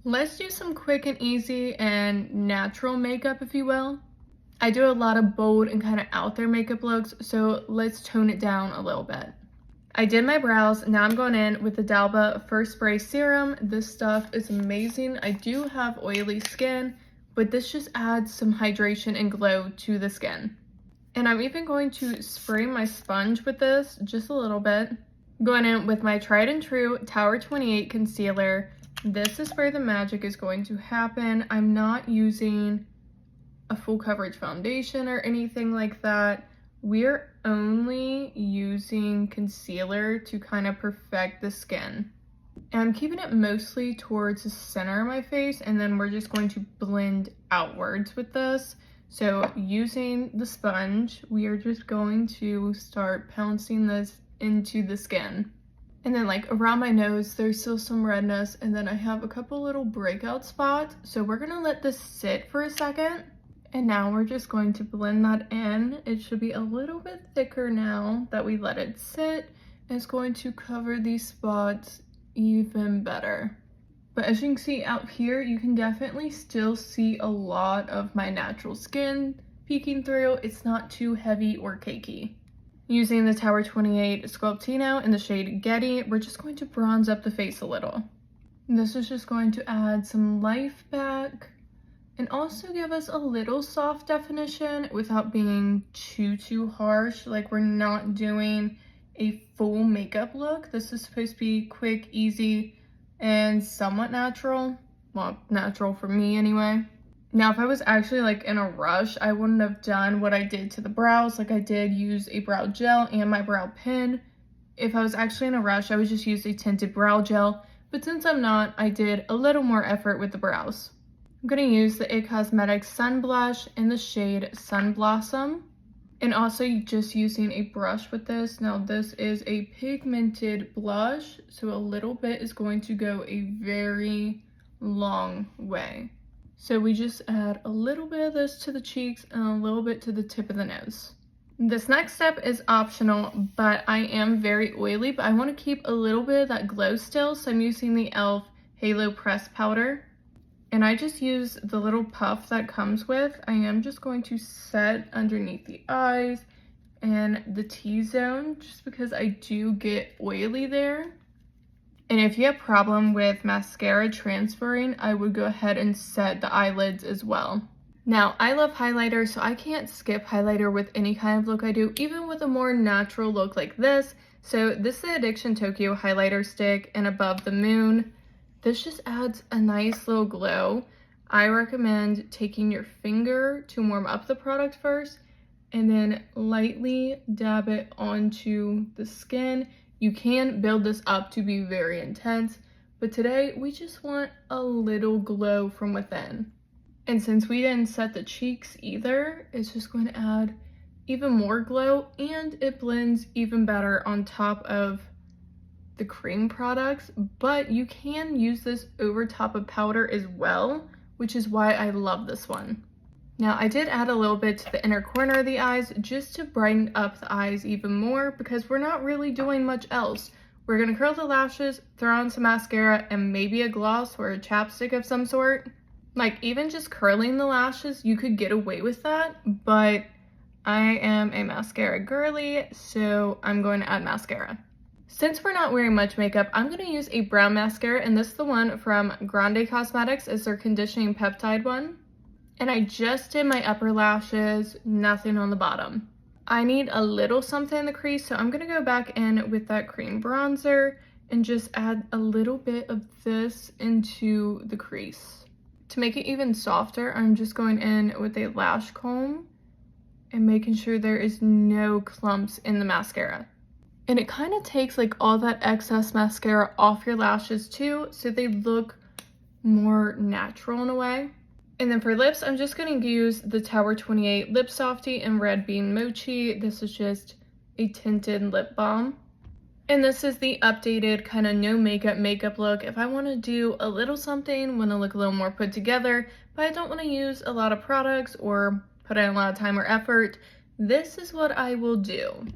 Let's do some quick and easy and natural makeup, if you will. I do a lot of bold and kind of out there makeup looks, so let's tone it down a little bit. I did my brows. Now I'm going in with the Dalba First Spray Serum. This stuff is amazing. I do have oily skin, but this just adds some hydration and glow to the skin. And I'm even going to spray my sponge with this just a little bit. Going in with my tried and true Tower 28 concealer. This is where the magic is going to happen. I'm not using a full coverage foundation or anything like that. We're only using concealer to kind of perfect the skin. And I'm keeping it mostly towards the center of my face, and then we're just going to blend outwards with this. So using the sponge, we are just going to start pouncing this into the skin. And then like around my nose, there's still some redness, and then I have a couple little breakout spots. So we're gonna let this sit for a second. And now we're just going to blend that in. It should be a little bit thicker now that we let it sit. And it's going to cover these spots even better. But as you can see out here, you can definitely still see a lot of my natural skin peeking through. It's not too heavy or cakey. Using the Tower 28 Sculptino in the shade Getty, we're just going to bronze up the face a little. This is just going to add some life back and also give us a little soft definition without being too harsh. Like, we're not doing a full makeup look. This is supposed to be quick, easy, and somewhat natural. Well, natural for me anyway. Now, if I was actually like in a rush, I wouldn't have done what I did to the brows. Like, I did use a brow gel and my brow pen. If I was actually in a rush, I would just use a tinted brow gel. But since I'm not, I did a little more effort with the brows. I'm going to use the IT Cosmetics Sun Blush in the shade Sun Blossom. And also just using a brush with this. Now this is a pigmented blush, so a little bit is going to go a very long way. So we just add a little bit of this to the cheeks and a little bit to the tip of the nose. This next step is optional, but I am very oily, but I want to keep a little bit of that glow still, so I'm using the e.l.f. Halo Press Powder. And I just use the little puff that comes with. I am just going to set underneath the eyes and the T-zone just because I do get oily there. And if you have a problem with mascara transferring, I would go ahead and set the eyelids as well. Now, I love highlighter, so I can't skip highlighter with any kind of look I do, even with a more natural look like this. So this is the Addiction Tokyo highlighter stick in Above the Moon. This just adds a nice little glow. I recommend taking your finger to warm up the product first and then lightly dab it onto the skin. You can build this up to be very intense, but today we just want a little glow from within. And since we didn't set the cheeks either, it's just going to add even more glow, and it blends even better on top of the cream products, but you can use this over top of powder as well, which is why I love this one. Now, I did add a little bit to the inner corner of the eyes just to brighten up the eyes even more because we're not really doing much else. We're gonna curl the lashes, throw on some mascara, and maybe a gloss or a chapstick of some sort. Like, even just curling the lashes, you could get away with that, but I am a mascara girly, so I'm going to add mascara. Since we're not wearing much makeup, I'm going to use a brown mascara, and this is the one from Grande Cosmetics. It's their conditioning peptide one. And I just did my upper lashes, nothing on the bottom. I need a little something in the crease, so I'm going to go back in with that cream bronzer and just add a little bit of this into the crease. To make it even softer, I'm just going in with a lash comb and making sure there is no clumps in the mascara. And it kind of takes like all that excess mascara off your lashes too, so they look more natural in a way. And then for lips, I'm just going to use the Tower 28 Lip Softy in Red Bean Mochi. This is just a tinted lip balm. And this is the updated kind of no makeup look. If I want to do a little something, want to look a little more put together, but I don't want to use a lot of products or put in a lot of time or effort, this is what I will do.